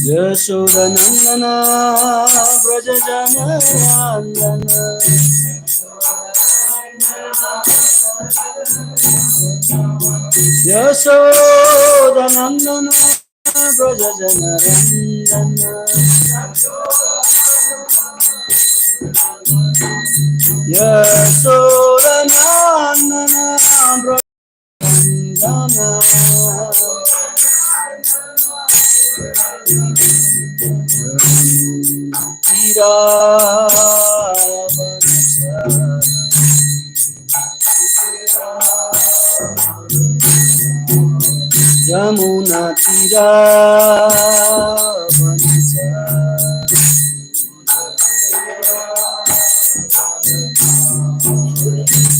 Yashodanandana Brajajanarandana Yashodanandana Brajajanarandana Yashodanandana Brajajanarandana Yamuna Tira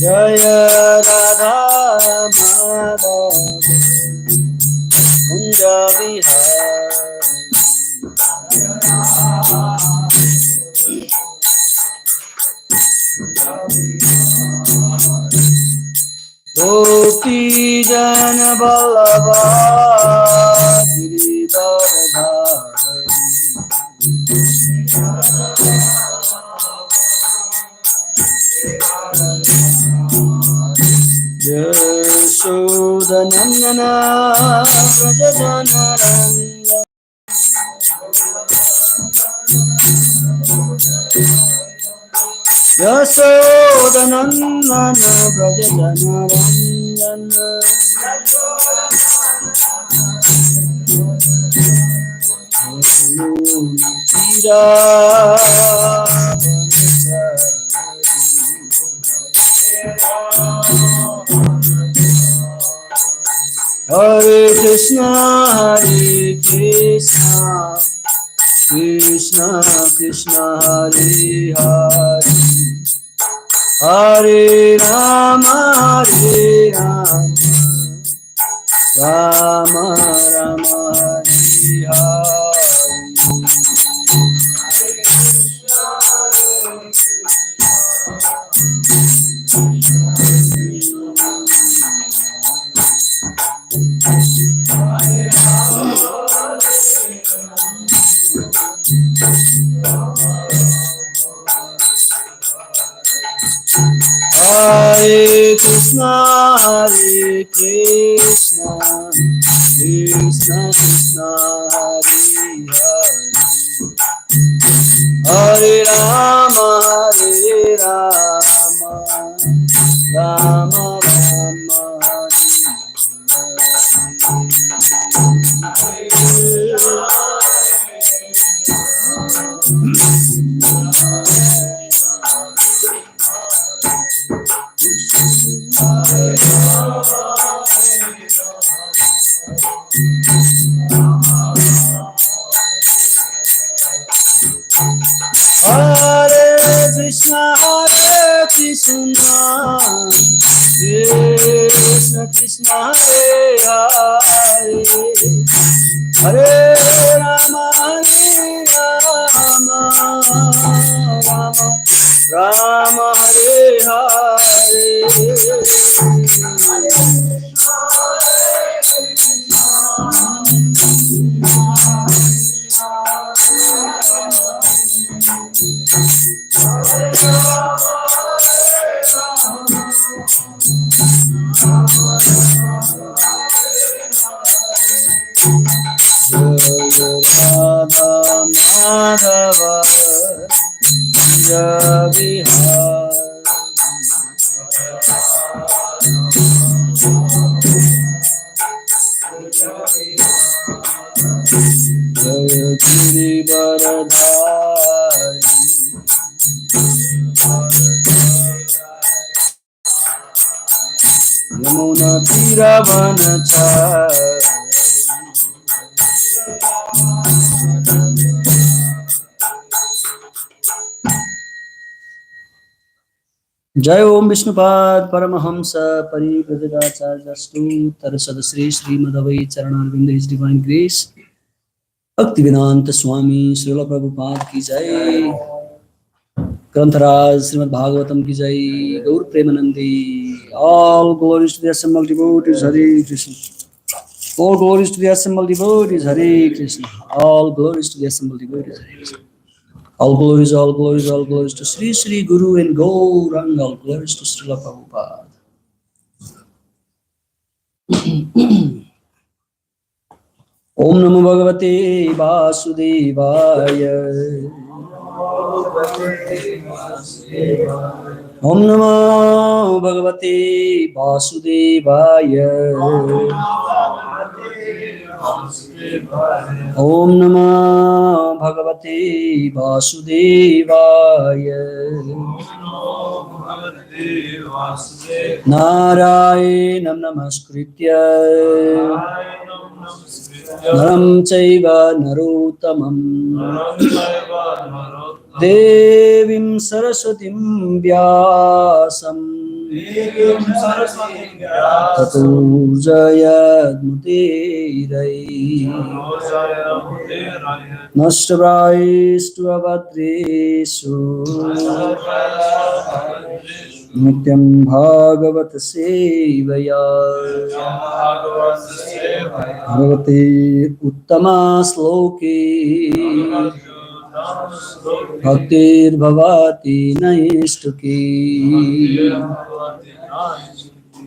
Jaya Radha Madhava Kunja Vihar Gopi Jana Vallabha Giridharadhari Yashodanandana Brajajanarandana Yashodanandana Brajajanarandana Tira Hare Krishna Krishna Krishna Hare Hare Hare Rama Rama Rama Hare Hare Krishna Krishna Krishna Hare Hare Hare Rama Rama Rama Hare Krishna Krishna Krishna Hare Hare Hare Rama Rama Rama Hare Radha Madhava Vihar Jaya Giridharadhari Yamuna Tiravanachari Jai Om Vishnupad Paramahamsa Parivrajacharyastu Tarasada Sri Srimad Charanarvinda His Divine Grace Bhaktivedanta Swami Srila Prabhupada Ki Jai Grantaraj Srimad Bhagavatam ki jai, Gaur Premanandi. All glories to the assembled devotees, Hare Krishna. All glories to the assembled devotees, Hare Krishna. All glories to the assembled devotees, Hare Krishna. All glories, all glories, all glories to Sri Sri Guru and Gauranga. All glories to Srila Prabhupada. Om Namo Bhagavate Vasudevaya. Om Namo Bhagavate Vasudevaya. Om Namo Bhagavate Vasudevaya. Narayanam Namaskritya Naram Chaiva Narottamam Devim Saraswatim Vyasam Tato Jayad Mutirai Nashtabhaistu Avadresu Nityam Bhagavat Sevaya Bhagavate Uttama Sloki Bhaktir Bhavati Naistuki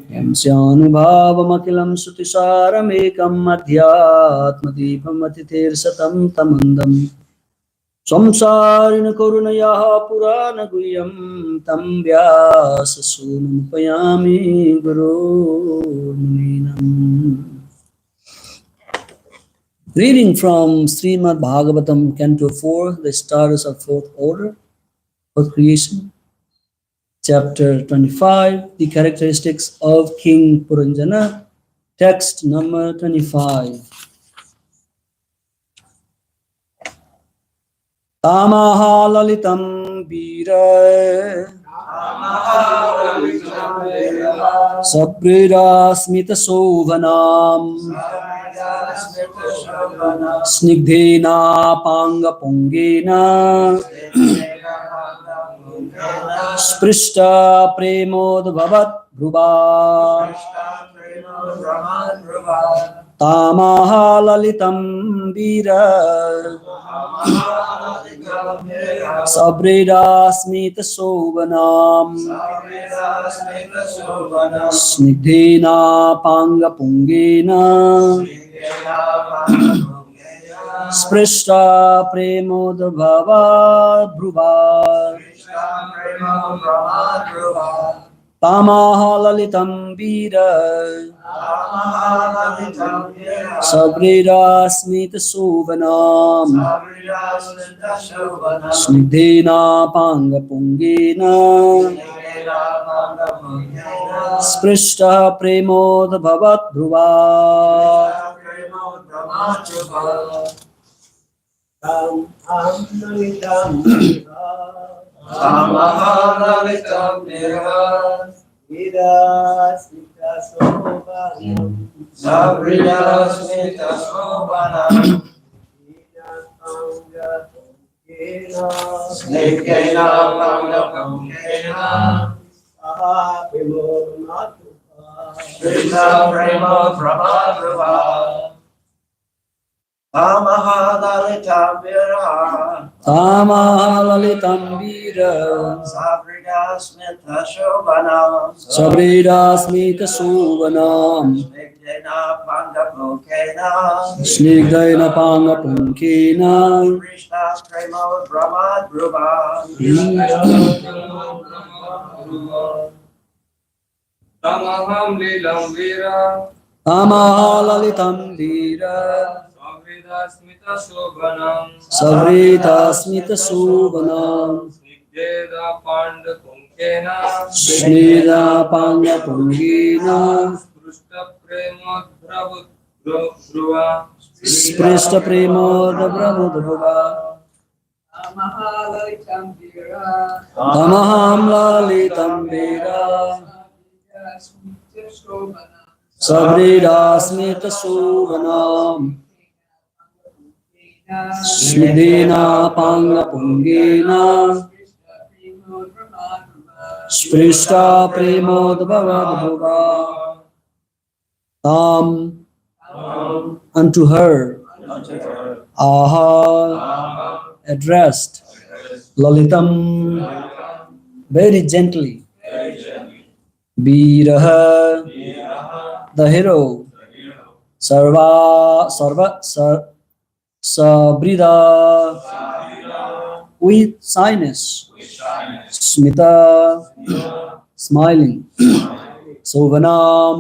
Yam Syanubhavam Akilam Sutisaram Ekam Adhyatma Deepam Atitir Satam Tamandam Samsarina Karunayaha Purana Guyam Tam Vyasa Sunam Payami Guru Muninam. Reading from Srimad Bhagavatam, Canto 4, the stars of fourth order for creation. Chapter 25, the characteristics of King Puranjana. Text number 25. Tamaha lalitam vira Saprira smita sovanam Snigdhena panga pungena Sprishta premod bhavat bhruva Tamaha lalitam vira Sabrida smita sovanam Snigdhena panga pungena Sprishta premod bhava bhruva Tamaha lalitam vira Sabrida smita sovanam Snigdhena panga pungena Sprishta premod bhavat bhruva Sabrida smita sovanam Snigdhena panga pungena Sprishta premod bhavat bhruva Tamaha lalitam vira Sabrida smita sovanam Snigdhena panga pungena Snigdhena panga pungena Sprishta premod bhavat bhruva Tamaham lilam vira Tamaha lalitam vira Savrida smita shobhanam Savrita smita sovanam Snigdheda panda kunkena Snida panga pungena Sprushta premodravut dhruva Sprishta premod brahmodbhava Tamaham lalitam vira Savrida smita sovanam Snidhena panga pungena Sprishta premodbhavadbhuva tam unto her aha addressed lalitam very gently Viraha the hero sabrida with shyness smita smiling Sovanam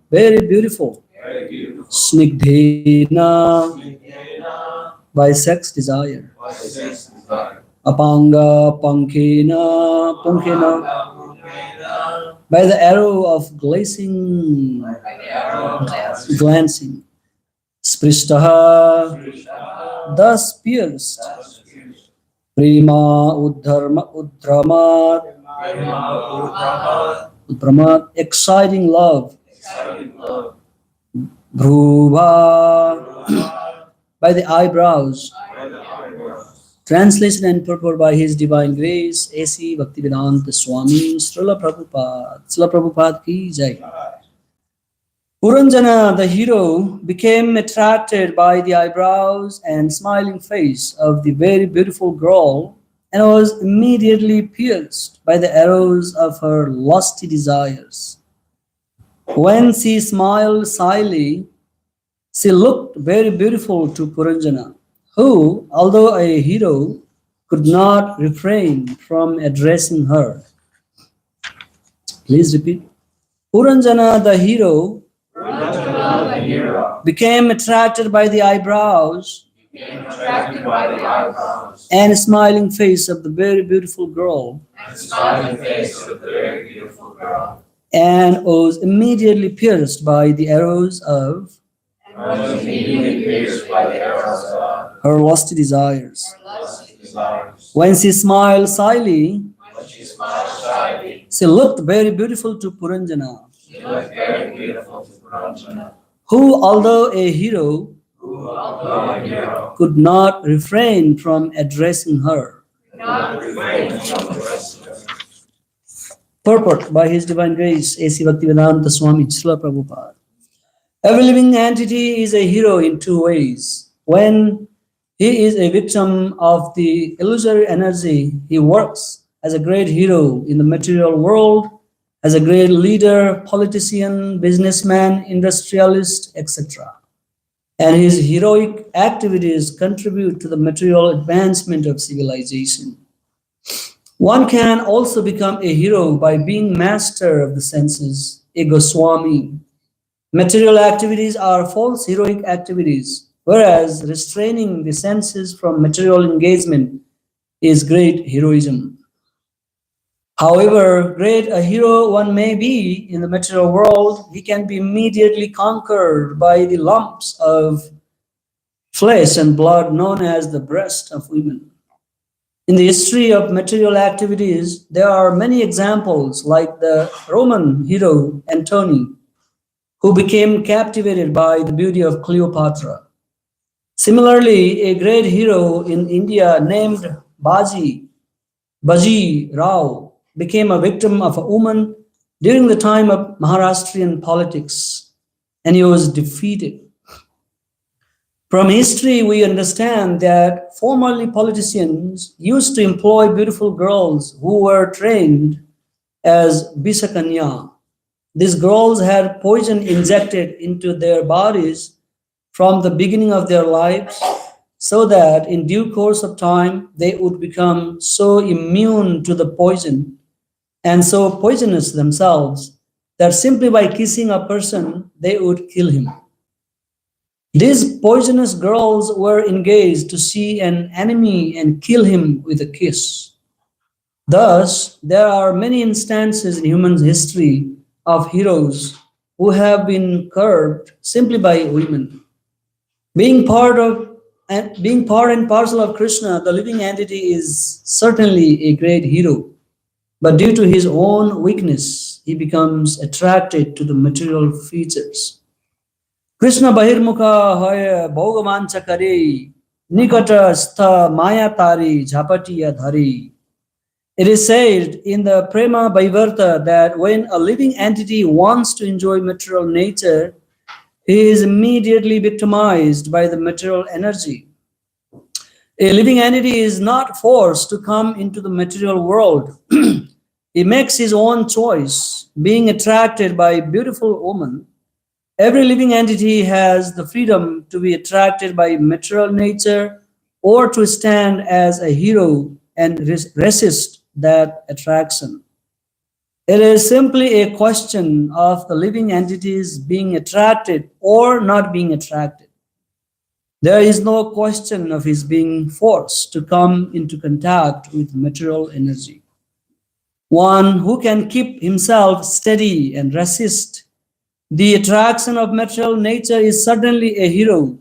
very beautiful Snigdhena by sex desire Apanga Punkena by the arrow of glancing Sprishtaha thus pierced Prima Udramat exciting love Bhruva by the eyebrows. Translation and purport by His Divine Grace, A.C. Bhaktivedanta Swami, Srila Prabhupada ki jai. Puranjana, the hero, became attracted by the eyebrows and smiling face of the very beautiful girl and was immediately pierced by the arrows of her lusty desires. When she smiled shyly, she looked very beautiful to Puranjana, who, although a hero, could not refrain from addressing her. Please repeat. Puranjana, the hero, became attracted by the eyebrows and smiling face of the very beautiful girl, and was immediately pierced by the arrows of her lusty desires. When she smiled shyly, she looked very beautiful to Puranjana, who, although a hero, could not refrain from addressing her. Purport by His Divine Grace, A.C. Bhaktivedanta Swami, Srila Prabhupada. Every living entity is a hero in two ways. When he is a victim of the illusory energy, he works as a great hero in the material world, as a great leader, politician, businessman, industrialist, etc. And his heroic activities contribute to the material advancement of civilization. One can also become a hero by being master of the senses, a Goswami. Material activities are false heroic activities, whereas restraining the senses from material engagement is great heroism. However great a hero one may be in the material world, he can be immediately conquered by the lumps of flesh and blood known as the breast of women. In the history of material activities, there are many examples like the Roman hero Antony, who became captivated by the beauty of Cleopatra. Similarly, a great hero in India named Baji Rao became a victim of a woman during the time of Maharashtrian politics, and he was defeated. From history, we understand that formerly politicians used to employ beautiful girls who were trained as Bisakanya. These girls had poison injected into their bodies from the beginning of their lives, so that in due course of time they would become so immune to the poison and so poisonous themselves that simply by kissing a person they would kill him. These poisonous girls were engaged to see an enemy and kill him with a kiss. Thus, there are many instances in human history of heroes who have been curbed simply by women. Being part and parcel of Krishna, the living entity is certainly a great hero, but due to his own weakness, he becomes attracted to the material features. Krishna bahirmukha hoya bhogamancha kare nikata stha maya tari jhapatiya dhari. It is said in the Prema Bhaivarta that when a living entity wants to enjoy material nature, he is immediately victimized by the material energy. A living entity is not forced to come into the material world. He makes his own choice, being attracted by a beautiful woman. Every living entity has the freedom to be attracted by material nature or to stand as a hero and resist that attraction. It is simply a question of the living entities being attracted or not being attracted. There is no question of his being forced to come into contact with material energy. One who can keep himself steady and resist the attraction of material nature is certainly a hero,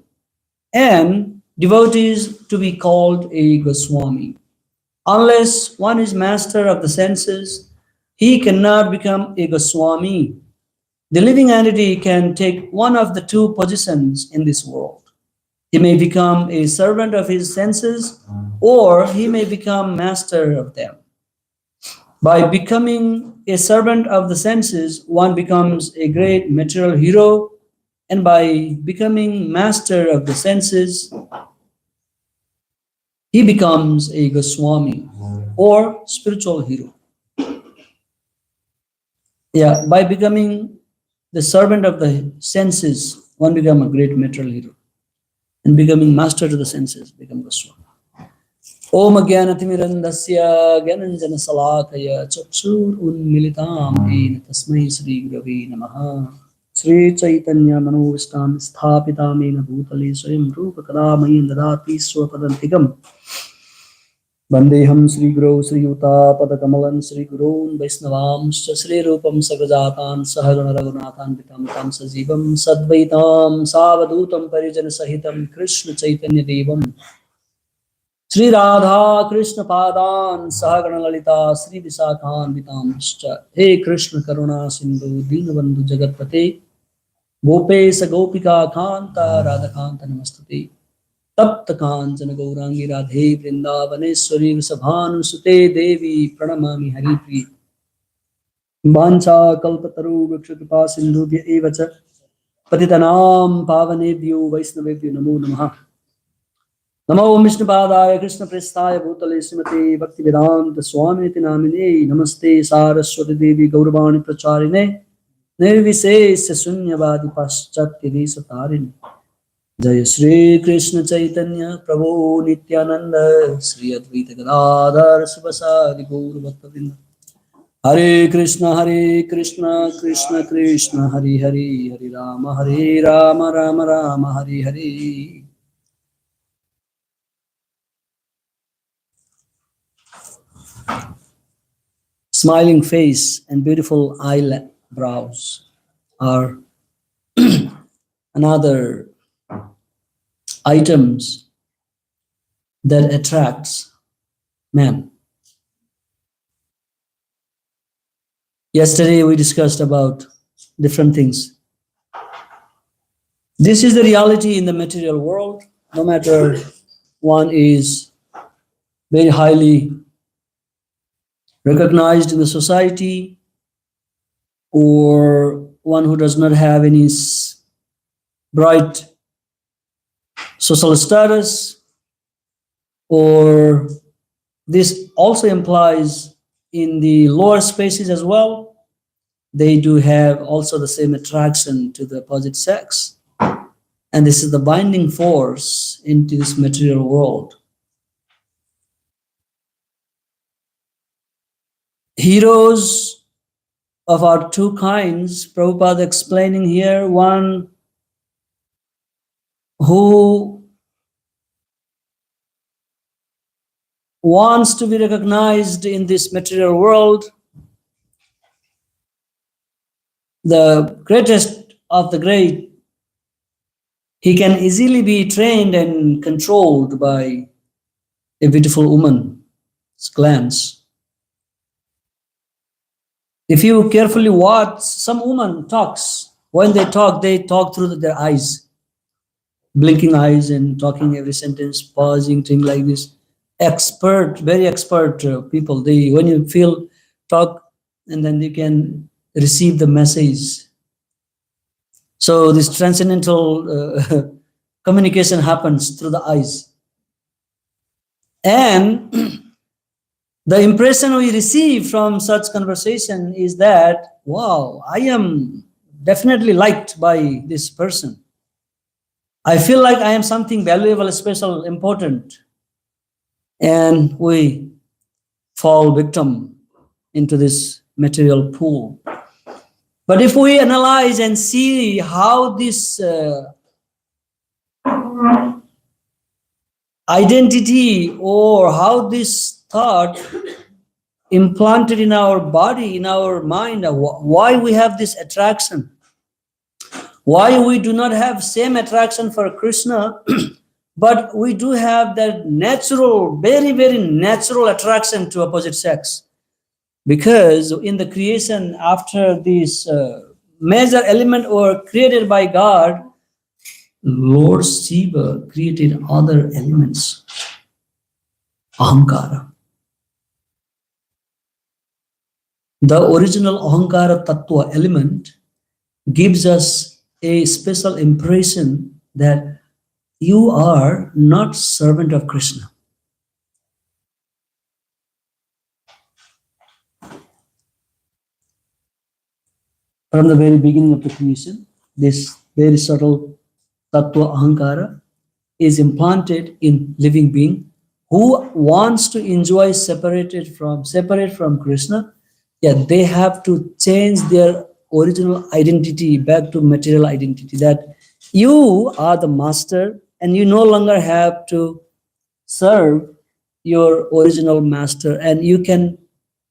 and devotees to be called a Goswami. Unless one is master of the senses, he cannot become a Goswami. The living entity can take one of the two positions in this world. He may become a servant of his senses, or he may become master of them. By becoming a servant of the senses, one becomes a great material hero, and by becoming master of the senses, he becomes a Goswami or spiritual hero. Yeah, by becoming the servant of the senses, one becomes a great material hero. And becoming master to the senses, become Goswami. Om Jnanatimirandasya Gyananjana Salakaya Chakshur Unmilitam Ena Tasmai Sri Gurave Namaha Sri Chaitanya Manovistam Sthapitam Ena Bhutale Swayam Rupa Kadamayam Dadati Swapadantikam Vandeham Sri Guru Sri Yuta Padakamalan Sri Gurun Vaisnavam Sri Rupam Sagrajatan Sahagana Raghunathan Vitam Tam Sajivam Sadvaitam Savadutam Parijana Sahitam Krishna Chaitanya Devam Sri Radha Krishna Padan Sahagana Lalita Sri Visakhan Vitamscha He Krishna Karuna Sindhu Dinabandhu Jagatpate Gopesa Gopika Kanta Radhakanta Namastate Tapta Kanchana Gaurangi Radhe Vrindavaneshwari Vrisabhanusute Devi Pranamami Haripriya Vancha Kalpataru Vikshakripa Sindhubhya Evacha Patitanam Pavanebhyo Vaisnavebhyo Namo Namaha Namo Vishnupadaya Krishna Prestaya Bhutale Srimate Bhaktivedanta Swamiti Namine Namaste Saraswati Devi Gauravani Pracharine Nirvisesya Sunyavadi Paschatya Desatarine Jaya Shri Krishna Chaitanya Prabhu Nityananda Sri Advaita Gadadhar Sivasadi Gaur Bhaktavrinda Hare Krishna Krishna Krishna Hare Hare Hare Rama Rama Rama Hare Hare. Smiling face and beautiful eyebrows are another items that attracts man. Yesterday we discussed about different things. This is the reality in the material world. No matter one is very highly recognized in the society or one who does not have any bright social status, or this also implies in the lower spaces as well, they do have also the same attraction to the opposite sex. And this is the binding force into this material world. Heroes of our two kinds, Prabhupada explaining here, one who wants to be recognized in this material world, the greatest of the great, he can easily be trained and controlled by a beautiful woman's glance. If you carefully watch, some woman talks. When they talk through their eyes, blinking eyes and talking every sentence, pausing, thing like this. expert, very expert people. When you feel talk, and then you can receive the message. So this transcendental communication happens through the eyes. And the impression we receive from such conversation is that, wow, I am definitely liked by this person. I feel like I am something valuable, special, important. And we fall victim into this material pool. But if we analyze and see how this identity or how this thought implanted in our body, in our mind, why we have this attraction, why we do not have same attraction for Krishna, but we do have that natural, very, very natural attraction to opposite sex. Because in the creation, after this major element were created by God, Lord Shiva created other elements, ahankara. The original ahankara tattva element gives us a special impression that you are not servant of Krishna. From the very beginning of the creation, this very subtle tattva ahankara is implanted in living being who wants to enjoy separate from Krishna. Yeah, they have to change their original identity back to material identity, that you are the master and you no longer have to serve your original master, and you can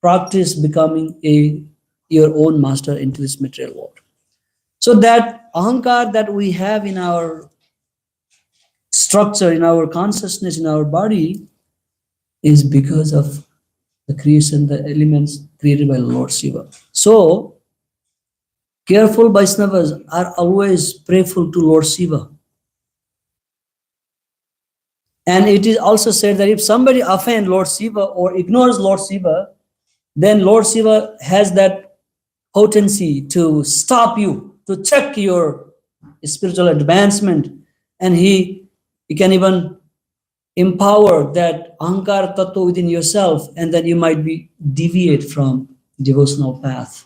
practice becoming your own master into this material world. So that ahankar that we have in our structure, in our consciousness, in our body, is because of the creation, the elements created by Lord Shiva. So careful Vaishnavas are always prayerful to Lord Shiva. And it is also said that if somebody offends Lord Shiva or ignores Lord Shiva, then Lord Shiva has that potency to stop you, to check your spiritual advancement, and he can even empower that ahankara tattva within yourself, and then you might be deviate from devotional path.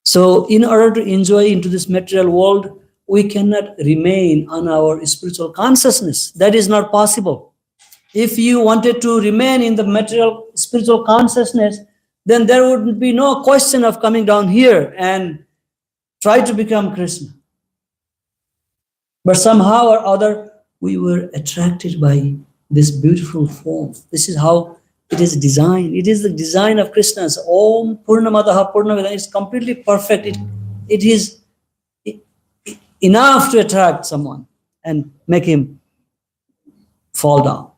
So in order to enjoy into this material world, we cannot remain on our spiritual consciousness. That is not possible. If you wanted to remain in the material spiritual consciousness, then there would be no question of coming down here and try to become Krishna. But somehow or other, we were attracted by this beautiful form. This is how it is designed. It is the design of Krishna's Om Purnamadaha Purnamidam. It's completely perfect. It is enough to attract someone and make him fall down.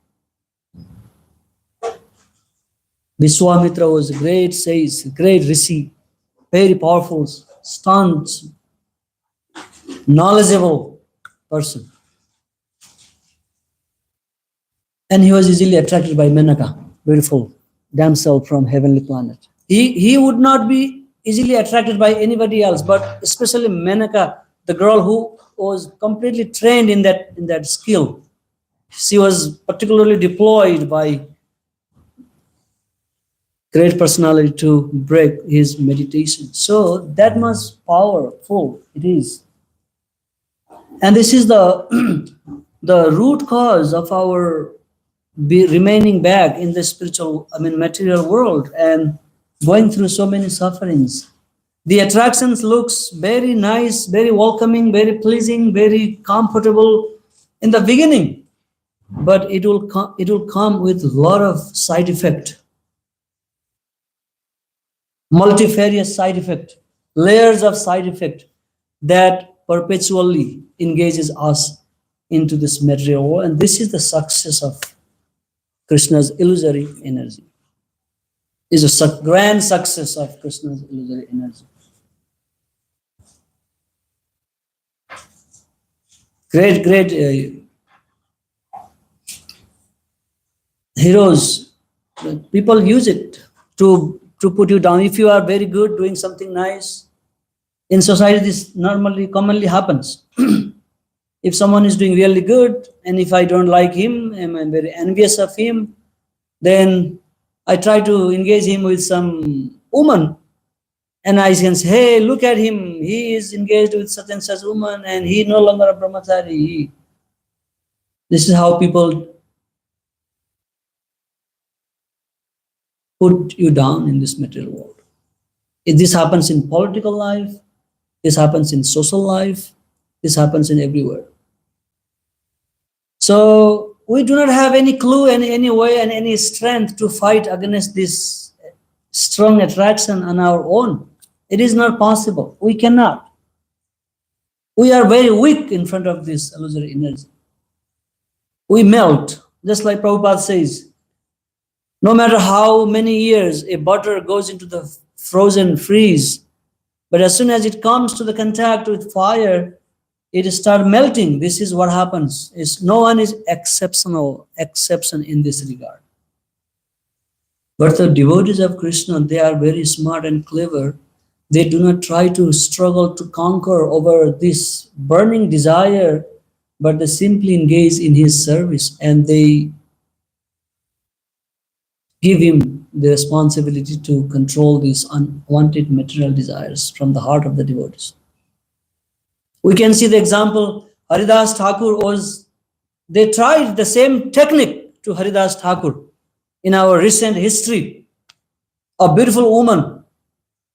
Vishwamitra was a great sage, great rishi, very powerful, staunch, knowledgeable person. And he was easily attracted by Menaka, beautiful damsel from heavenly planet. He would not be easily attracted by anybody else, but especially Menaka, the girl who was completely trained in that skill. She was particularly deployed by great personality to break his meditation. So that much powerful it is. And this is the root cause of our remaining back in the material world and going through so many sufferings. The attractions looks very nice, very welcoming, very pleasing, very comfortable in the beginning, but it will come with a lot of side effect, multifarious side effect, layers of side effect that perpetually engages us into this material world. And this is the success of Krishna's illusory energy. Is a grand success of Krishna's illusory energy. great, great heroes. People use it to put you down. If you are very good, doing something nice, in society this normally commonly happens. If someone is doing really good, and if I don't like him, and I'm very envious of him, then I try to engage him with some woman, and I can say, hey, look at him, he is engaged with such and such woman, and he no longer a brahmachari. This is how people put you down in this material world. If this happens in political life, this happens in social life, this happens in everywhere. So we do not have any clue in any way and any strength to fight against this strong attraction on our own. It is not possible. We cannot. We are very weak in front of this illusory energy. We melt, just like Prabhupada says. No matter how many years a butter goes into the frozen freeze, but as soon as it comes to the contact with fire, it starts melting. This is what happens. No one is exception in this regard. But the devotees of Krishna, they are very smart and clever. They do not try to struggle to conquer over this burning desire, but they simply engage in his service, and they give him the responsibility to control these unwanted material desires from the heart of the devotees. We can see the example, Haridas Thakur they tried the same technique to Haridas Thakur in our recent history. A beautiful woman,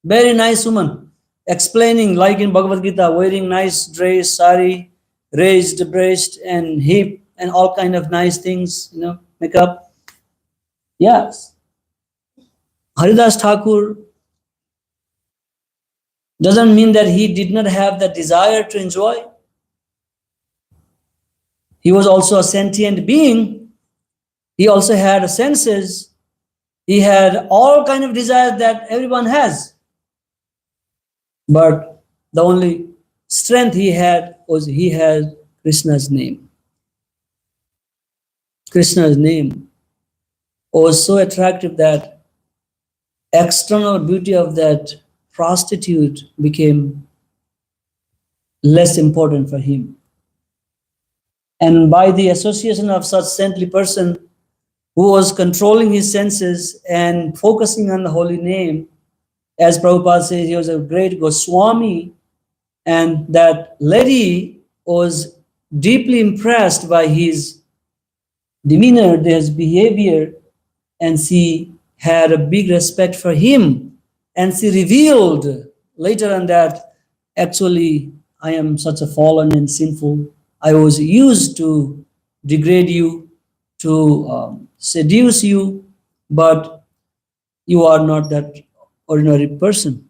very nice woman, explaining like in Bhagavad Gita, wearing nice dress, sari, raised breast and hip and all kind of nice things, makeup. Yes. Haridas Thakur doesn't mean that he did not have the desire to enjoy. He was also a sentient being. He also had senses. He had all kind of desires that everyone has. But the only strength he had was he had Krishna's name. Krishna's name was so attractive that external beauty of that prostitute became less important for him. And by the association of such saintly person who was controlling his senses and focusing on the holy name, as Prabhupada says, he was a great Goswami, and that lady was deeply impressed by his demeanor, his behavior, and she had a big respect for him. And she revealed later on that, actually, I am such a fallen and sinful. I was used to degrade you, to seduce you, but you are not that ordinary person.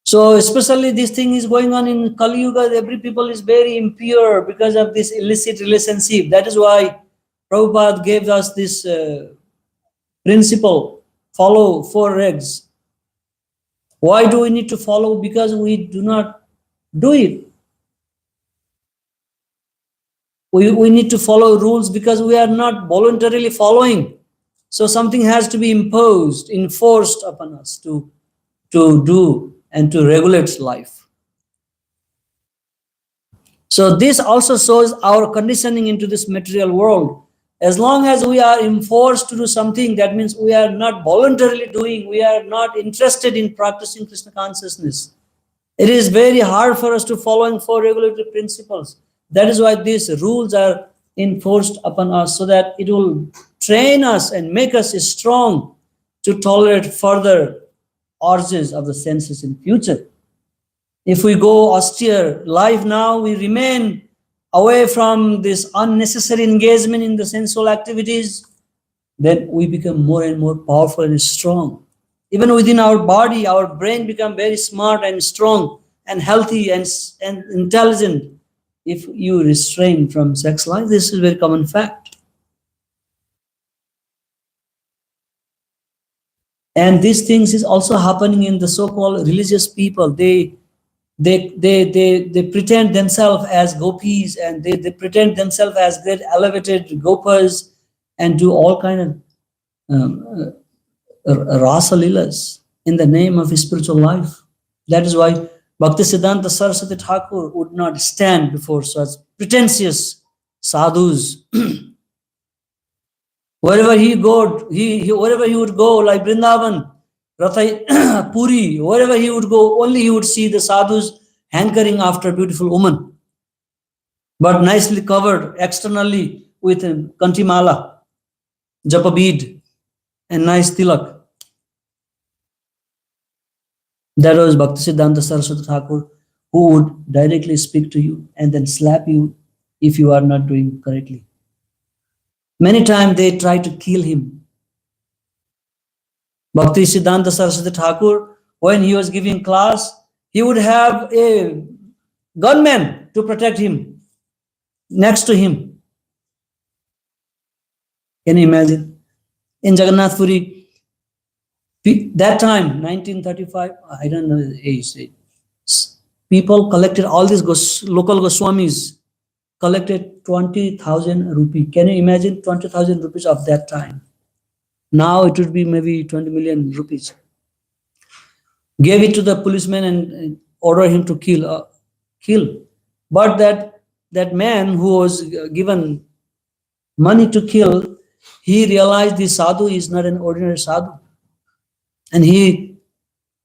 So especially this thing is going on in Kali Yuga. Every people is very impure because of this illicit relationship. That is why Prabhupada gave us this principle, follow 4 regs. Why do we need to follow? Because we do not do it. We need to follow rules because we are not voluntarily following. So something has to be imposed, enforced upon us to do and to regulate life. So this also shows our conditioning into this material world. As long as we are enforced to do something, that means we are not voluntarily doing, we are not interested in practicing Krishna consciousness. It is very hard for us to follow 4 regulatory principles. That is why these rules are enforced upon us, so that it will train us and make us strong to tolerate further urges of the senses in future. If we go austere life now, we remain away from this unnecessary engagement in the sensual activities, then we become more and more powerful and strong. Even within our body, our brain become very smart and strong and healthy and intelligent. If you restrain from sex life, this is a very common fact. And these things is also happening in the so-called religious people. They They pretend themselves as gopis, and they pretend themselves as great elevated gopas, and do all kind of rasa lilas in the name of spiritual life. That is why Bhaktisiddhanta Saraswati Thakur would not stand before such pretentious sadhus. Wherever he wherever he would go, like Vrindavan, Rathai, Puri, wherever he would go, only he would see the sadhus hankering after a beautiful woman, but nicely covered externally with a kantimala, japa bead, and nice tilak. That was Bhaktisiddhanta Saraswati Thakur, who would directly speak to you and then slap you if you are not doing correctly. Many times they try to kill him. Bhaktisiddhanta Saraswati Thakur, when he was giving class, he would have a gunman to protect him next to him. Can you imagine? In Jagannath Puri, that time, 1935, I don't know the age, people collected, all these local Goswamis collected 20,000 rupees. Can you imagine 20,000 rupees of that time? Now it would be maybe 20 million rupees. Gave it to the policeman and ordered him to kill. But that man who was given money to kill, he realized this sadhu is not an ordinary sadhu. And he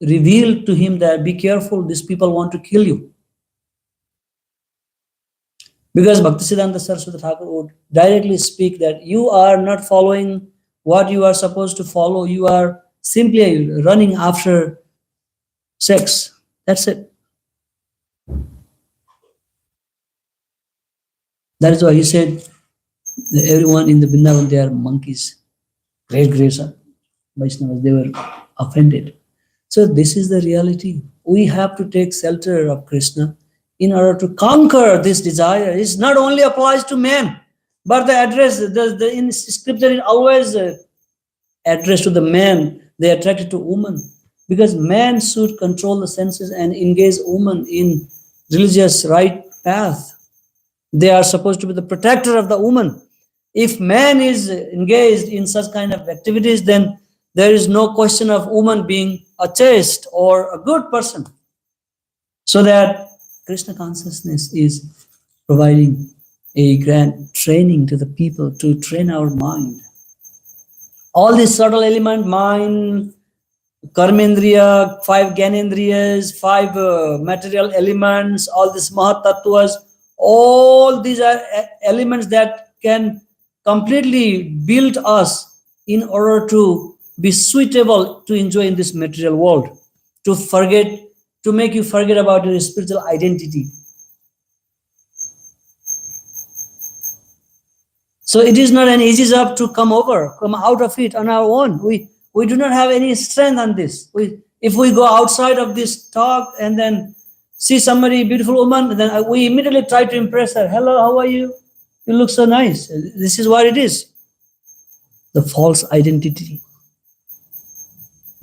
revealed to him that, be careful, these people want to kill you. Because Bhaktisiddhanta Saraswati Thakur would directly speak that you are not following what you are supposed to follow. You are simply running after sex. That's it. That is why he said that everyone in the Vrindavan, they are monkeys. Great Vaishnavas, they were offended. So this is the reality. We have to take shelter of Krishna in order to conquer this desire. It not only applies to men, but the address, in scripture it always addressed to the man. They are attracted to woman, because man should control the senses and engage woman in religious right path. They are supposed to be the protector of the woman. If man is engaged in such kind of activities, then there is no question of woman being a chaste or a good person. So that Krishna consciousness is providing a grand training to the people to train our mind. All these subtle element, mind, karmendriya, 5 gyanendriyas, 5 material elements, all these mahatattvas, all these are elements that can completely build us in order to be suitable to enjoy in this material world, to make you forget about your spiritual identity. So it is not an easy job to come out of it on our own. We do not have any strength on this. If we go outside of this talk and then see somebody, beautiful woman, then we immediately try to impress her. Hello, how are you? You look so nice. This is what it is. The false identity.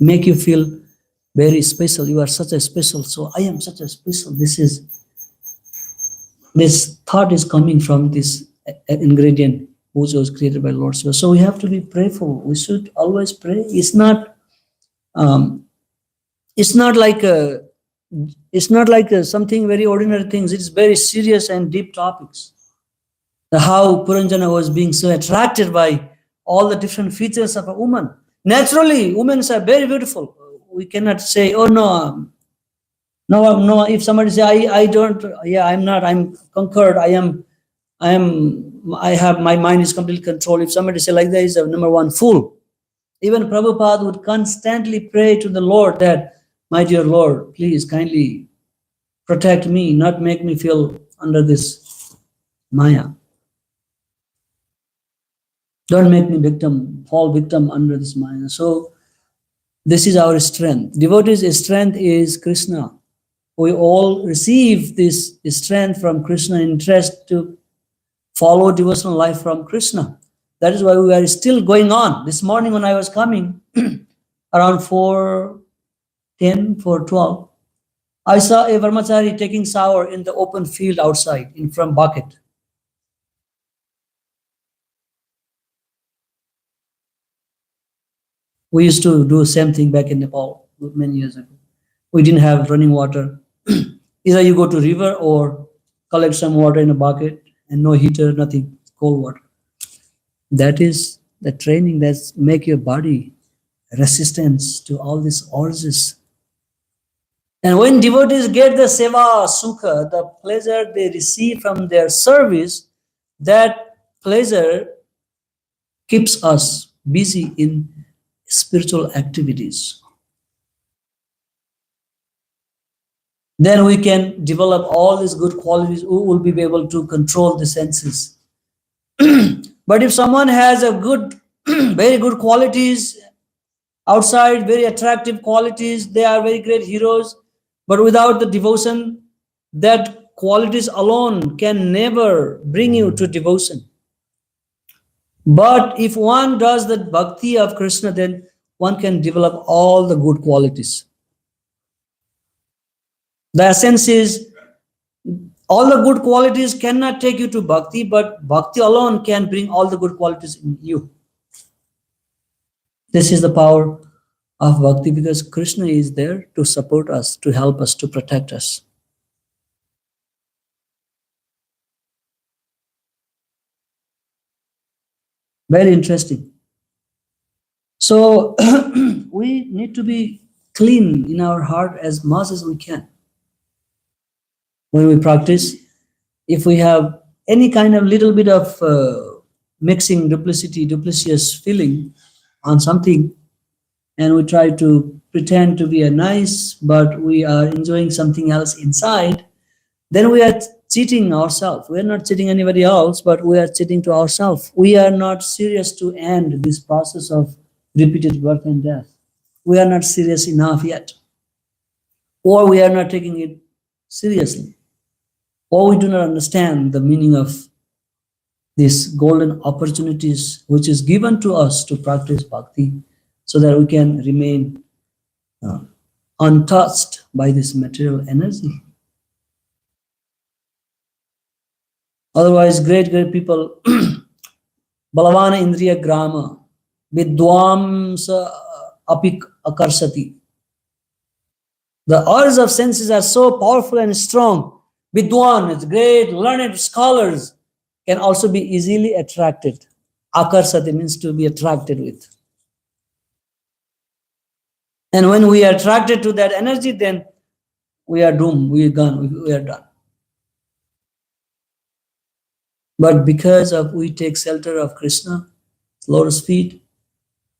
Make you feel very special. You are such a special. So I am such a special. This thought is coming from this ingredient which was created by Lord Shiva. So we have to be prayerful. We should always pray. It's not like something very ordinary things. It's very serious and deep topics. How Puranjana was being so attracted by all the different features of a woman. Naturally, women are very beautiful. We cannot say, oh no. If somebody say, I'm not, I'm conquered, my mind is completely controlled. If somebody say like that, is a number one fool. Even Prabhupada would constantly pray to the Lord that, my dear Lord, please kindly protect me, not make me feel under this Maya. Don't make me fall victim under this Maya. So this is our strength. Devotees' strength is Krishna. We all receive this strength from Krishna, interest to follow devotional life from Krishna. That is why we are still going on. This morning when I was coming, around 4:10, 4:12, I saw a Brahmachari taking shower in the open field outside in front bucket. We used to do the same thing back in Nepal many years ago. We didn't have running water. Either you go to river or collect some water in a bucket and no heater, nothing, cold water. That is the training that's make your body resistance to all these urges. And when devotees get the seva sukha, the pleasure they receive from their service, that pleasure keeps us busy in spiritual activities. Then we can develop all these good qualities. We will be able to control the senses. But if someone has a good, very good qualities outside, very attractive qualities, they are very great heroes, but without the devotion, that qualities alone can never bring you to devotion. But if one does the bhakti of Krishna, then one can develop all the good qualities. The essence is, all the good qualities cannot take you to bhakti, but bhakti alone can bring all the good qualities in you. This is the power of bhakti, because Krishna is there to support us, to help us, to protect us. Very interesting. So we need to be clean in our heart as much as we can. When we practice, if we have any kind of little bit of mixing duplicitous feeling on something, and we try to pretend to be a nice, but we are enjoying something else inside, then we are cheating ourselves. We are not cheating anybody else, but we are cheating to ourselves. We are not serious to end this process of repeated birth and death. We are not serious enough yet. Or we are not taking it seriously. Or we do not understand the meaning of these golden opportunities which is given to us to practice bhakti, so that we can remain untouched by this material energy. Otherwise, great people, balavana indriya grama, vidwamsa apik akarsati. The urge of senses are so powerful and strong. Vidwan, it's great, learned scholars, can also be easily attracted. Akarsati means to be attracted with. And when we are attracted to that energy, then we are doomed, we are gone, we are done. But because of we take shelter of Krishna, Lord's feet,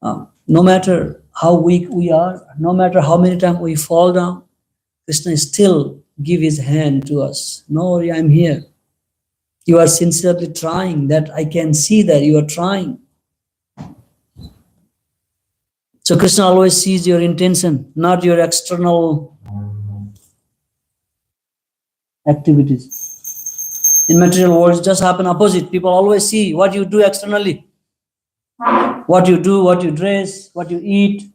no matter how weak we are, no matter how many times we fall down, Krishna still give his hand to us. No, I'm here. You are sincerely trying. That I can see that you are trying. So Krishna always sees your intention, not your external activities. In material world, it just happen opposite. People always see what you do externally. What you do, what you dress, what you eat.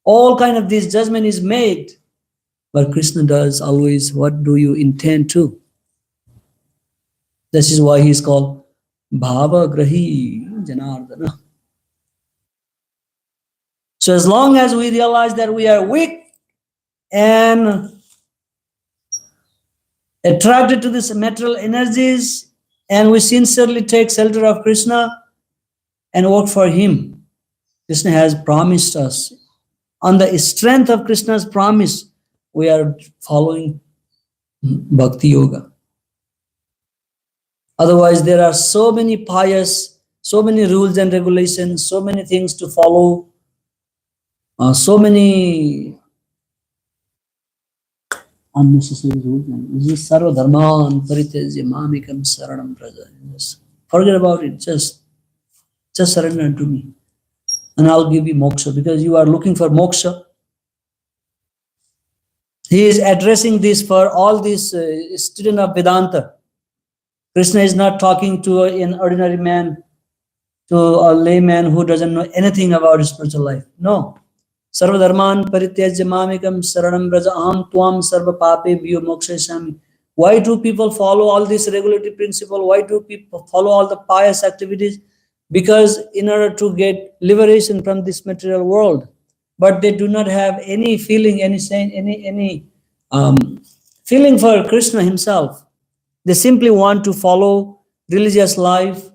All kind of this judgment is made. But Krishna does always, what do you intend to? This is why he is called Bhava Grahi Janardana. So as long as we realize that we are weak and attracted to these material energies, and we sincerely take shelter of Krishna and work for him, Krishna has promised us. On the strength of Krishna's promise, we are following Bhakti Yoga. Otherwise, there are so many pious, so many rules and regulations, so many things to follow, so many unnecessary rules. Sarva dharman paritejya mamikam saranam praja. Forget about it. Just surrender to me, and I'll give you moksha, because you are looking for moksha. He is addressing this for all these students of Vedanta. Krishna is not talking to an ordinary man, to a layman who doesn't know anything about spiritual life. No. Sarvadharman parityajya mamekam saranam braja aham tvam sarva papebhyo mokshayasami. Why do people follow all this regulatory principle? Why do people follow all the pious activities? Because in order to get liberation from this material world, but they do not have any feeling, any feeling for Krishna himself. They simply want to follow religious life,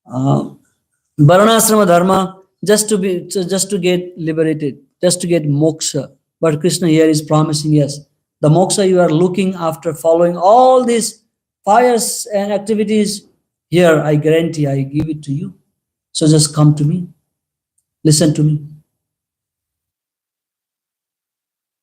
Varnasrama dharma, just to get liberated, just to get moksha. But Krishna here is promising, yes, the moksha you are looking after following all these pious and activities, here I guarantee I give it to you. So just come to me, listen to me.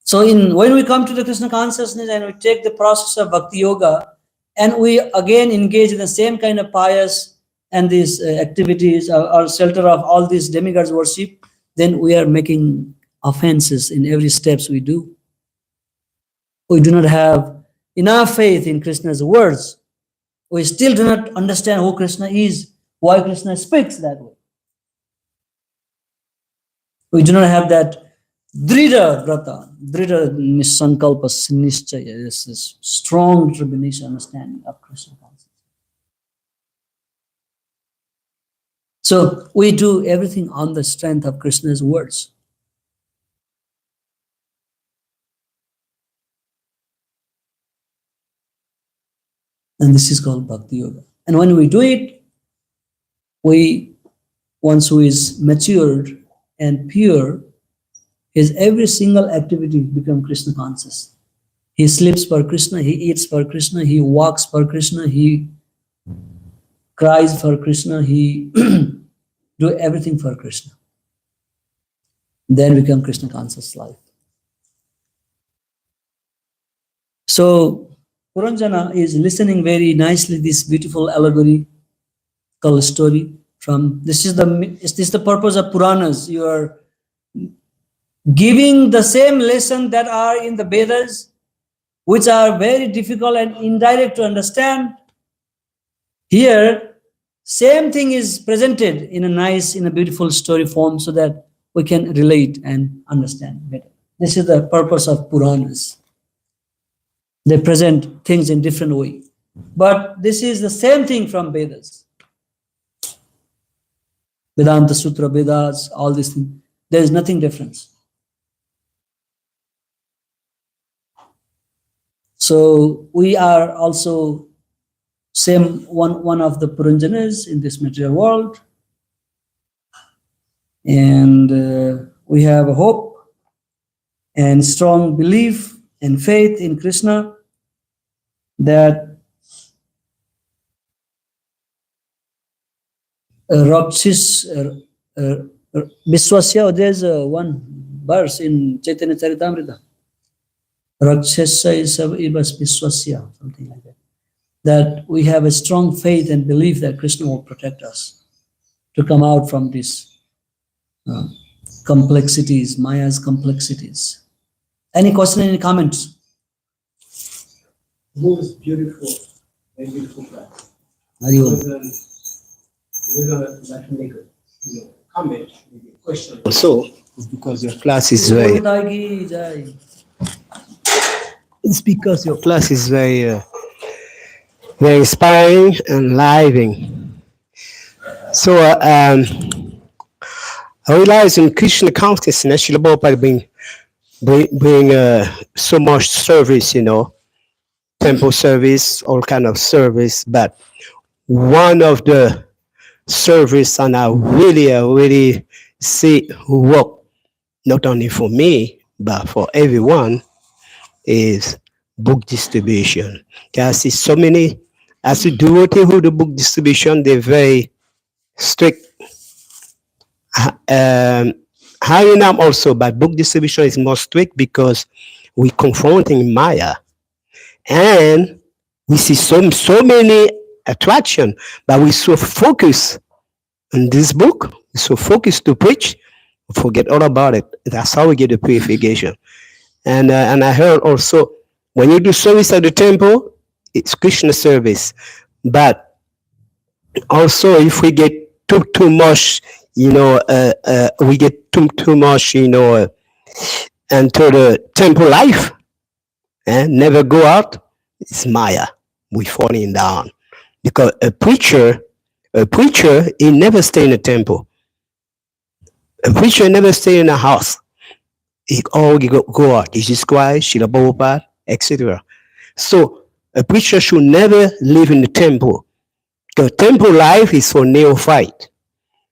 So when we come to the Krishna consciousness and we take the process of bhakti yoga and we again engage in the same kind of pious and these activities or shelter of all these demigods worship, then we are making offenses in every steps we do. We do not have enough faith in Krishna's words. We still do not understand who Krishna is, why Krishna speaks that way. We do not have that Drida Vrata, Drida Nisankalpa Nishchaya, this strong determination, understanding of Krishna consciousness. So we do everything on the strength of Krishna's words. And this is called Bhakti Yoga. And when we do it, once who is matured and pure, his every single activity become Krishna conscious. He sleeps for Krishna, he eats for Krishna, he walks for Krishna, he cries for Krishna, he do everything for Krishna. Then become Krishna conscious life. So Puranjana is listening very nicely this beautiful allegorical story from this is the purpose of Puranas. You are giving the same lesson that are in the Vedas, which are very difficult and indirect to understand. Here, same thing is presented in a beautiful story form so that we can relate and understand better. This is the purpose of Puranas. They present things in different way. But this is the same thing from Vedas. Vedanta Sutra, Vedas, all these things. There is nothing different. So we are also same one of the Puranjanas in this material world. And we have a hope and strong belief and faith in Krishna that Viswasya, there's one verse in Chaitanya Charitamrita. Rakshasa Ibas Viswasya, something like that. That we have a strong faith and belief that Krishna will protect us to come out from these complexities, Maya's complexities. Any question, any comments? Most beautiful, very beautiful class. We're gonna make a comment, maybe a question. Also, because your class is very. It's because your class is very, very inspiring and enlivening. So I realize in Krishna consciousness, Srila Prabhupada bring so much service, temple service, all kind of service. But one of the service, and I really see work not only for me but for everyone, is book distribution. I see so many, as a devotee who do book distribution, they're very strict. Harinam also, but book distribution is more strict because we're confronting Maya. And we see so many attraction, but we're so focused on this book, we're so focused to preach, we forget all about it. That's how we get the purification. And I heard also, when you do service at the temple, it's Krishna service. But also, if we get too much we get too much, into the temple life and never go out. It's Maya. We falling down because a preacher, he never stay in a temple. A preacher never stay in a house. He always go out. Jesus Christ, Srila Prabhupada, etc. So a preacher should never live in the temple. The temple life is for neophyte.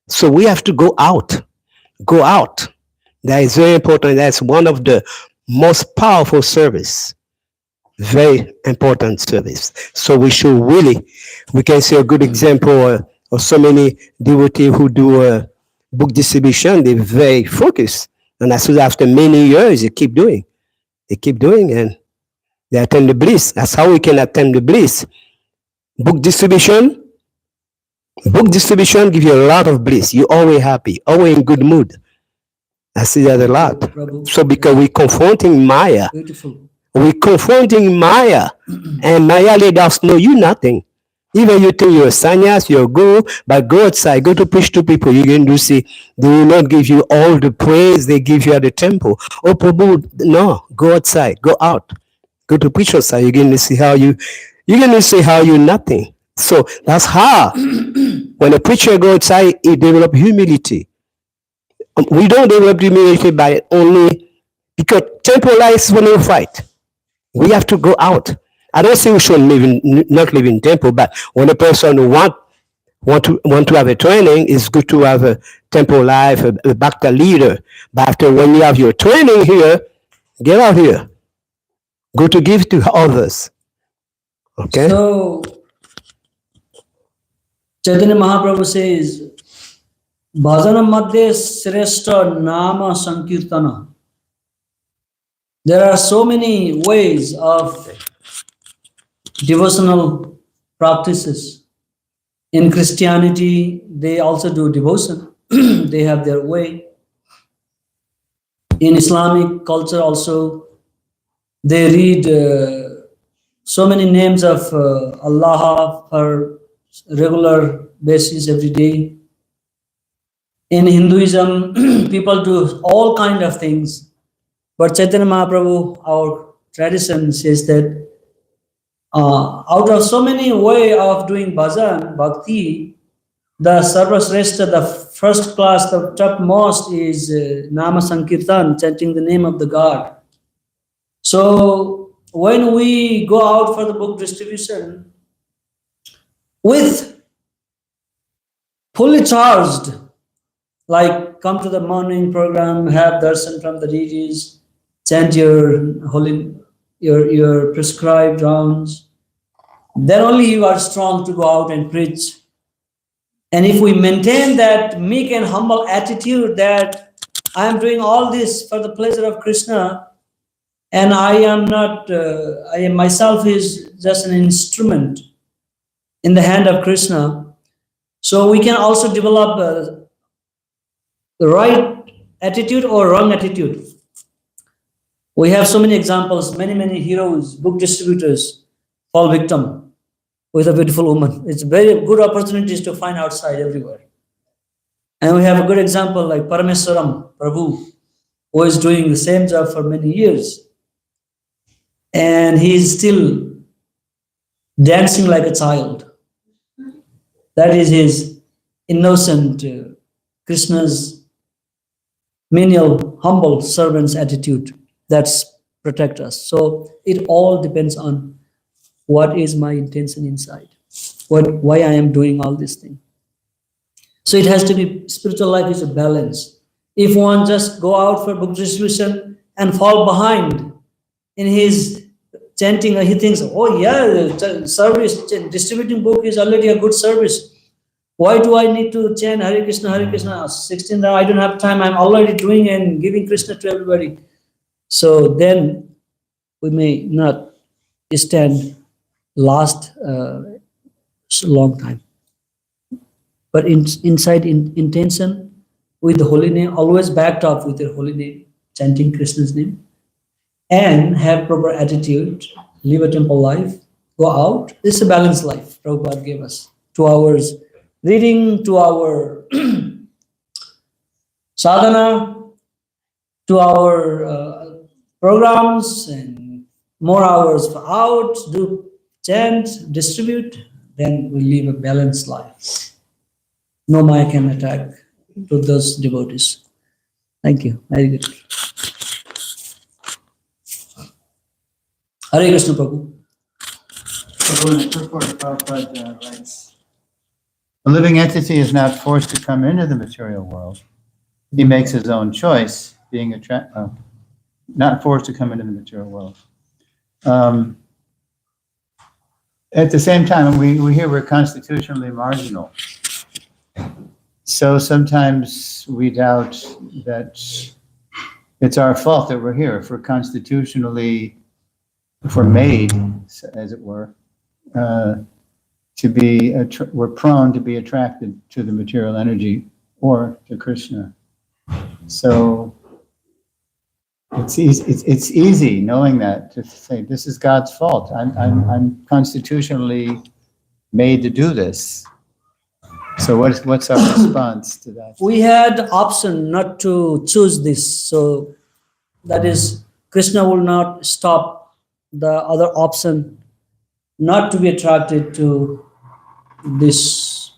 So we have to go out. Go out. That is very important. That's one of the most powerful service. Very important service. So we should really, we can see a good example of so many devotees who do book distribution. They're very focused. And as soon as after many years, they keep doing. They keep doing and they attain the bliss. That's how we can attain the bliss. Book distribution give you a lot of bliss. You're always happy, always in good mood. I see that a lot. Prabhu. So because we're confronting Maya, Beautiful. we're confronting Maya, and Maya let us know you nothing. Even you think you're a sannyas, you're a guru, but go outside, go to preach to people. You're going to see they will not give you all the praise they give you at the temple. Oh, Prabhu, no, go outside, go out, go to preach outside. You're going to see how you're nothing. So that's how when a preacher goes outside, he develops humility. We don't develop humility by only because temple life is when you fight. We have to go out. I don't say we should not live in temple, but when a person want to have a training, it's good to have a temple life, a bhakta leader. But after when you have your training here, get out here. Go to give to others. Okay? So, Chaitanya Mahaprabhu says, Bhajana Madhya Shrestha Nama Sankirtana. There are so many ways of devotional practices. In Christianity, they also do devotion. They have their way. In Islamic culture also, they read so many names of Allah for regular basis every day. In Hinduism, people do all kind of things. But Chaitanya Mahaprabhu, our tradition says that out of so many way of doing bhajan, bhakti, the Sarvasreshta, the first class, the topmost is Nama Sankirtan, chanting the name of the God. So when we go out for the book distribution, with fully charged, like come to the morning program, have darshan from the deities, chant your holy, your prescribed rounds, then only you are strong to go out and preach. And if we maintain that meek and humble attitude that I am doing all this for the pleasure of Krishna, and I am not, I am myself is just an instrument in the hand of Krishna. So we can also develop the right attitude or wrong attitude. We have so many examples, many heroes, book distributors fall victim with a beautiful woman. It's very good opportunities to find outside everywhere. And we have a good example like Parameswaram, Prabhu, who is doing the same job for many years. And he is still dancing like a child. That is his innocent, Krishna's menial, humble servant's attitude that's protect us. So it all depends on what is my intention inside, why I am doing all this thing. So it has to be, spiritual life is a balance. If one just go out for book distribution and fall behind in his chanting, he thinks, oh yeah, the service, distributing book is already a good service. Why do I need to chant Hare Krishna, 16, I don't have time, I'm already doing and giving Krishna to everybody. So then we may not stand last long time. But inside intention, with the holy name, always backed up with your holy name, chanting Krishna's name, and have proper attitude, live a temple life, go out. This is a balanced life Prabhupada gave us. 2 hours reading, 2 hour sadhana, to our programs, and more hours for out, do chant, distribute, then we live a balanced life. No Maya can attack to those devotees. Thank you. Very good. Hare Krishna, Prabhu. Prabhu, in purport, Prabhupada writes, a living entity is not forced to come into the material world. He makes his own choice, being not forced to come into the material world. At the same time, we hear we're constitutionally marginal. So sometimes we doubt that it's our fault that we're here. If we're constitutionally, if we're made, as it were, we're prone to be attracted to the material energy or to Krishna. So it's easy knowing that to say this is God's fault. I'm constitutionally made to do this. So what's our response to that? We had option not to choose this, so that is Krishna will not stop the other option not to be attracted to this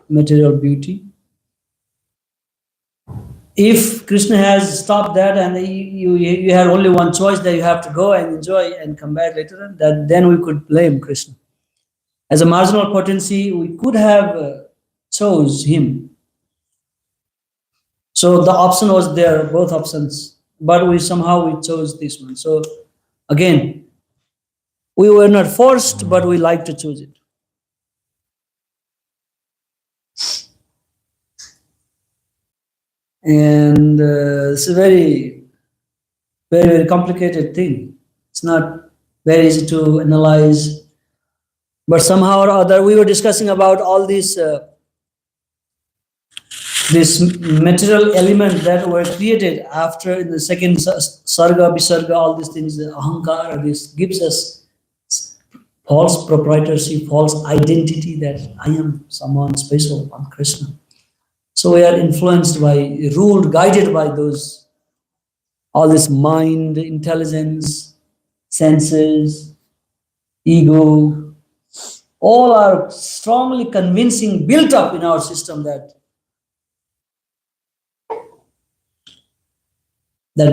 material beauty. If Krishna has stopped that and you have only one choice, that you have to go and enjoy and come back later on, then we could blame Krishna. As a marginal potency, we could have chose him. So the option was there, both options, but we chose this one. So again, we were not forced, but we like to choose it. And it's a very, very, very complicated thing. It's not very easy to analyze, but somehow or other, we were discussing about all these this material element that were created after in the second sarga, visarga, all these things, the ahankara, this gives us false proprietorship, false identity that I am someone special, I'm Krishna. So we are influenced by, ruled, guided by those, all this mind, intelligence, senses, ego, all are strongly convincing, built up in our system that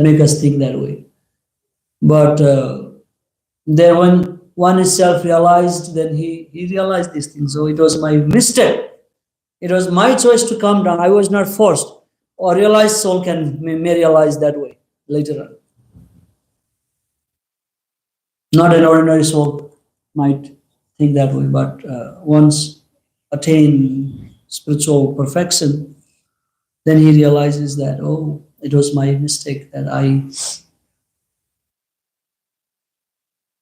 make us think that way. But then when one is self-realized, then he realized these things. So it was my mistake. It was my choice to come down. I was not forced. Or realized soul may realize that way later on. Not an ordinary soul might think that way, but once attain spiritual perfection, then he realizes that, oh, it was my mistake that I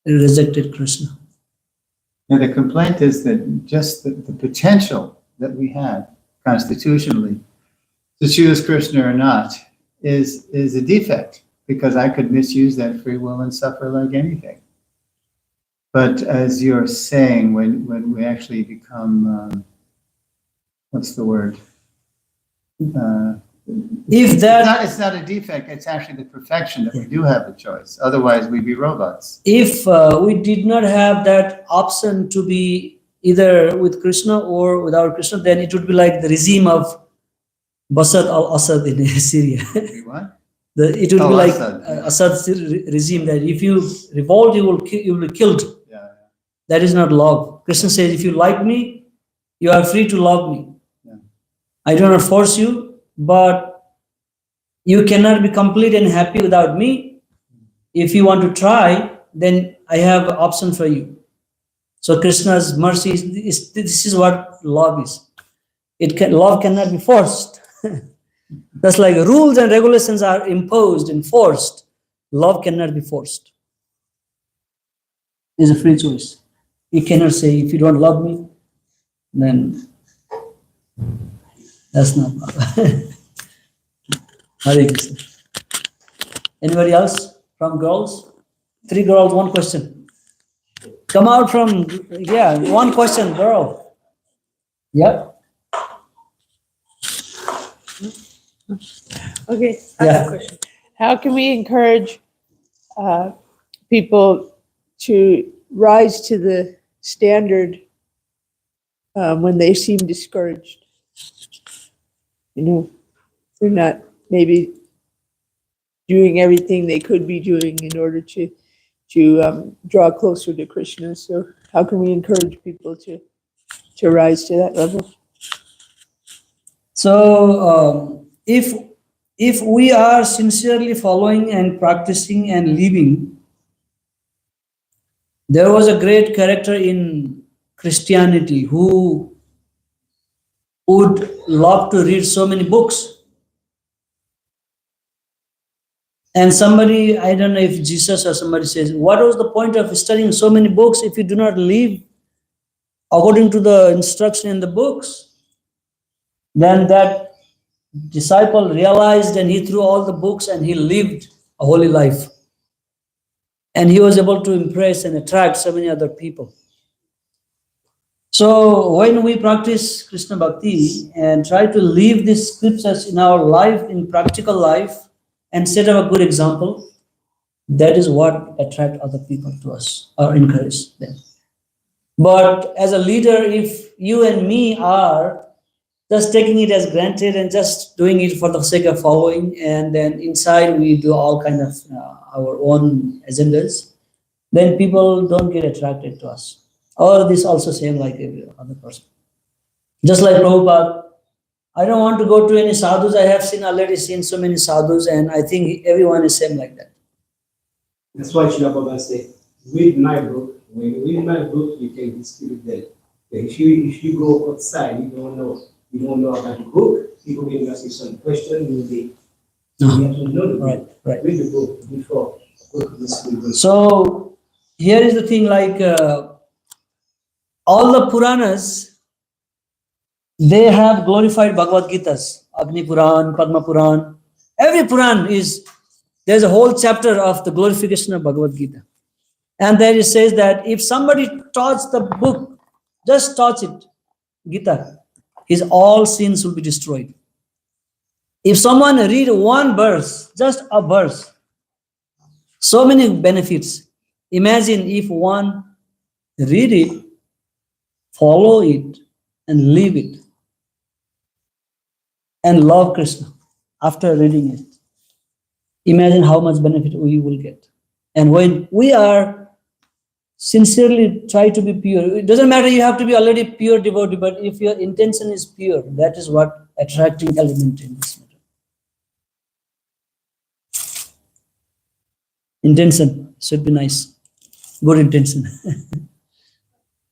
rejected Krishna. Now the complaint is that just the potential that we have constitutionally to choose Krishna or not is a defect, because I could misuse that free will and suffer like anything. But as you're saying, when we actually become, what's the word? It's not a defect, it's actually the perfection that we do have the choice. Otherwise, we'd be robots. If we did not have that option to be either with Krishna or without Krishna, then it would be like the regime of Bashar al-Assad in Syria. What? It would be like Assad's regime, that if you revolt, you will be killed. Yeah. That is not love. Krishna says, if you like me, you are free to love me. Yeah. I do not force you, but you cannot be complete and happy without me. If you want to try, then I have an option for you. So Krishna's mercy this is what love is. Love cannot be forced. That's like rules and regulations are imposed and forced. Love cannot be forced. It's a free choice. You cannot say, if you don't love me, then that's not love. Hare Krishna. Anybody else from girls? 3 girls, 1 question. Come out from, 1 question, girl. Yep. Okay, I have Yeah. a question. How can we encourage people to rise to the standard when they seem discouraged? You know, they're not maybe doing everything they could be doing in order to draw closer to Krishna. So how can we encourage people to rise to that level? So if we are sincerely following and practicing and living, there was a great character in Christianity who would love to read so many books. And somebody, I don't know if Jesus or somebody says, what was the point of studying so many books if you do not live according to the instruction in the books? Then that disciple realized and he threw all the books and he lived a holy life. And he was able to impress and attract so many other people. So when we practice Krishna Bhakti and try to live these scriptures in our life, in practical life, and set up a good example, that is what attract other people to us or encourage them. But as a leader, if you and me are just taking it as granted and just doing it for the sake of following, and then inside we do all kind of our own agendas, then people don't get attracted to us. Or this also same like every other person. Just like Prabhupada, I don't want to go to any sadhus. I have already seen so many sadhus, and I think everyone is same like that. That's why Srila Baba said, read my book. When you read my book, you can distribute them. If you go outside, you don't know about the book, people will ask you some question, you will be. So you have to know the book. Right. Read the book before go to the school. So here is the thing, like all the Puranas, they have glorified Bhagavad Gitas, Agni Puran, Padma Puran. Every Puran there's a whole chapter of the glorification of Bhagavad Gita. And there it says that if somebody touches the book, just touch it, Gita, his all sins will be destroyed. If someone read one verse, just a verse, so many benefits. Imagine if one read it, follow it, and live it, and love Krishna after reading it. Imagine how much benefit we will get. And when we are sincerely try to be pure, it doesn't matter you have to be already pure devotee, but if your intention is pure, that is what attracting element in this matter. Intention should be nice, good intention.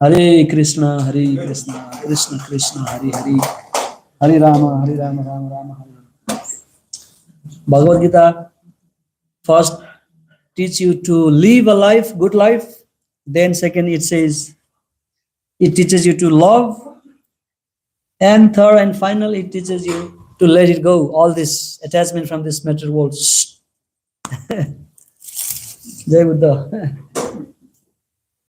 Hare Krishna, Krishna Krishna, Hare Hare, Hare Rama, Rama Rama, Hare Hare. Bhagavad Gita first teach you to live a life, good life. Then second, it teaches you to love. And third and final, it teaches you to let it go, all this attachment from this material world. Jai Buddha.